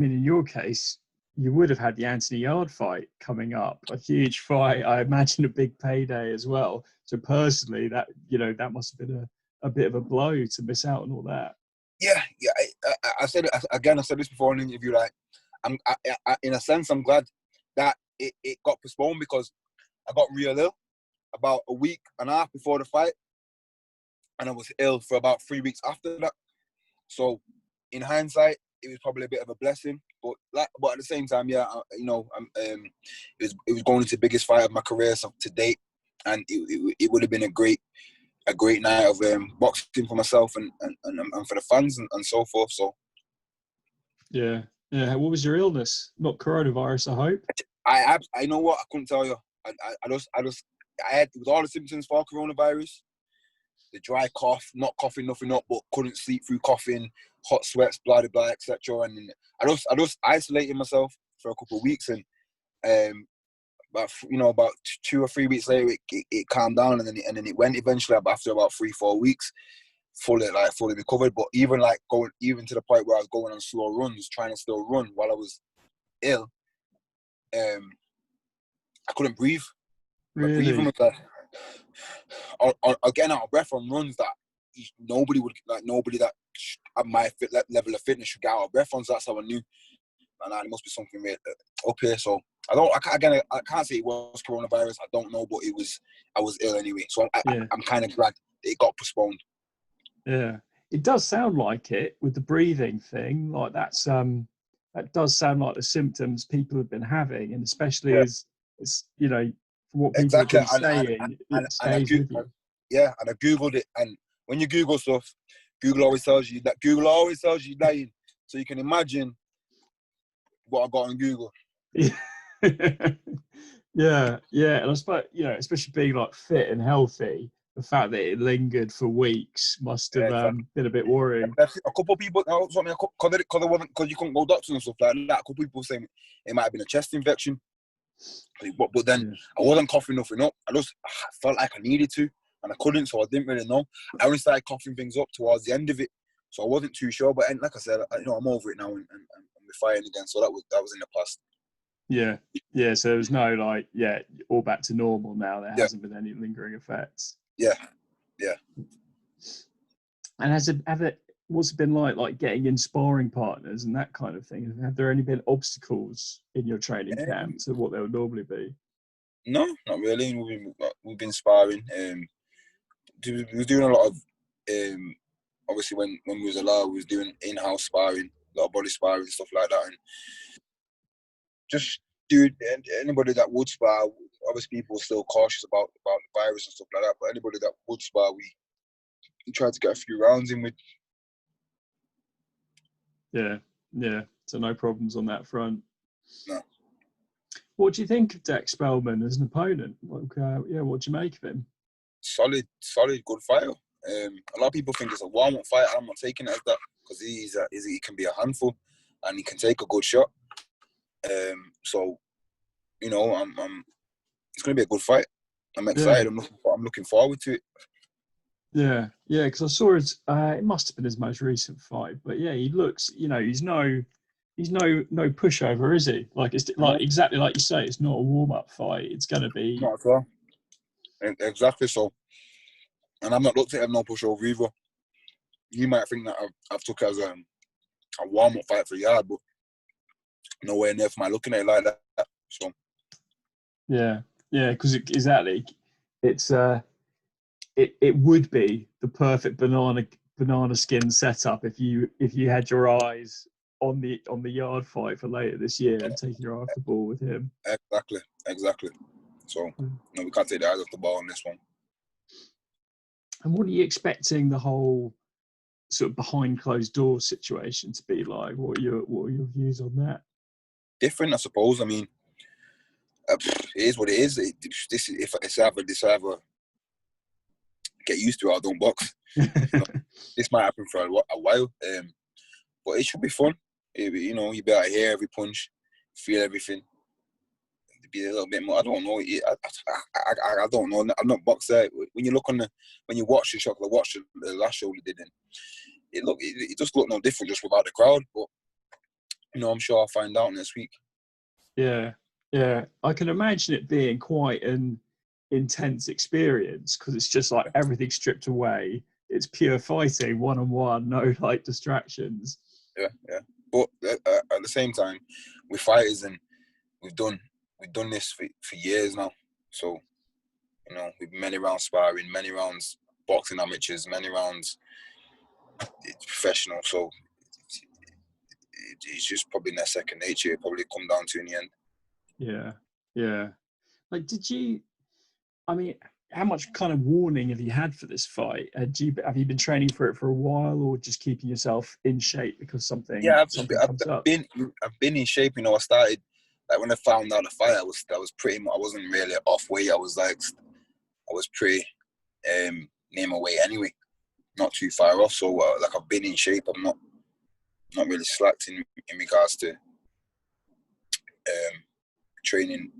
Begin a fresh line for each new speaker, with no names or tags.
mean, in your case, you would have had the Anthony Yard fight coming up, a huge fight. I imagine a big payday as well. So personally, that that must have been a bit of a blow to miss out on all that.
Yeah. I said it again. I said this before in an interview. Like, in a sense, I'm glad that it got postponed, because I got real ill about a week and a half before the fight, and I was ill for about 3 weeks after that. So, in hindsight, it was probably a bit of a blessing. But at the same time, yeah, it was going into the biggest fight of my career to date, and it would have been a great night of boxing for myself and for the fans and so forth. So,
yeah. What was your illness? Not coronavirus, I hope.
I know what, I couldn't tell you. I had, it was all the symptoms for coronavirus. The dry cough, not coughing nothing up, but couldn't sleep through coughing, hot sweats, blah blah, etc. And I just isolated myself for a couple of weeks, and about 2 or 3 weeks later, it calmed down, and then it went eventually. After about 3-4 weeks, fully recovered. But even to the point where I was going on slow runs, trying to still run while I was ill, I couldn't breathe.
Really?
My breathing was like, I'll get out of breath on runs that nobody that at my level of fitness should get out of breath on. So that's how I knew, and there must be something up here. So I can't say it was coronavirus. I don't know, but I was ill anyway. So I'm kind of glad it got postponed.
Yeah, it does sound like it with the breathing thing. Like that does sound like the symptoms people have been having, and especially as from what people have been saying, it stays with you.
Yeah, and I googled it, and when you Google stuff, Google always tells you you're dying. So you can imagine what I got on Google.
Yeah, and I suppose especially being like fit and healthy, the fact that it lingered for weeks must have been a bit worrying.
A couple of people, because you couldn't go doctors and stuff like that. A couple of people saying it might have been a chest infection, but then I wasn't coughing nothing up. I just felt like I needed to, and I couldn't, so I didn't really know. I only started coughing things up towards the end of it, so I wasn't too sure. But like I said, I'm over it now, and we're fighting again. So that was in the past.
Yeah. So there's no all back to normal now. There hasn't been any lingering effects.
Yeah.
And what's it been like getting in sparring partners and that kind of thing? Have there any been obstacles in your training camp to what there would normally be?
No, not really. We've been sparring. We were doing a lot of obviously when we was allowed, we was doing in-house sparring, a lot of body sparring, stuff like that, and just anybody that would spar. Obviously, people were still cautious about the virus and stuff like that. But anybody that would spar, we tried to get a few rounds in with.
Yeah. So no problems on that front.
No.
What do you think of Dec Spelman as an opponent? What do you make of him?
Solid, good fighter. A lot of people think it's a warm-up fight. I'm not taking it as that, because he can be a handful, and he can take a good shot. So, it's going to be a good fight. I'm excited. I'm looking forward to it.
Yeah, because I saw it must have been his most recent fight, but yeah, he looks, he's no pushover, is he? Like, it's like exactly like you say, it's not a warm-up fight. It's going to be
not at all. Exactly. So, and I'm not looked at him no pushover either. You might think that I've took it as a warm-up fight for Yard, but nowhere near for my looking at it like that. So
yeah, because exactly, it's it would be the perfect banana skin setup if you had your eyes on the Yard fight for later this year and taking your eye off the ball with him.
Exactly. So we can't take the eyes off the ball on this one.
And what are you expecting the whole sort of behind closed doors situation to be like? What are your views on that?
Different, I suppose. I mean, it is what it is. It's either get used to it or don't box. This might happen for a while, but it should be fun. You be able to hear every punch, feel everything. Be a little bit more. I don't know. I don't know. I'm not boxer. When you watch the show, I watched the last show we did, and it just looked no different just without the crowd. But I'm sure I'll find out next week.
Yeah, yeah. I can imagine it being quite an intense experience because it's just like everything stripped away. It's pure fighting, one on one, no like distractions.
Yeah, yeah. But at the same time, we're fighters and we've done this for years now. So, we've many rounds sparring, many rounds boxing amateurs, many rounds professional. So it's just probably in their second nature. It probably come down to in the end.
Yeah, yeah. Like, I mean, how much kind of warning have you had for this fight? Have you been training for it for a while, or just keeping yourself in shape because something
Yeah,
comes up?
I've been in shape. I started like when I found out the fight. I was pretty much. I wasn't really off weight. I was pretty near my weight anyway, not too far off. So like I've been in shape. I'm not really slacked in regards to training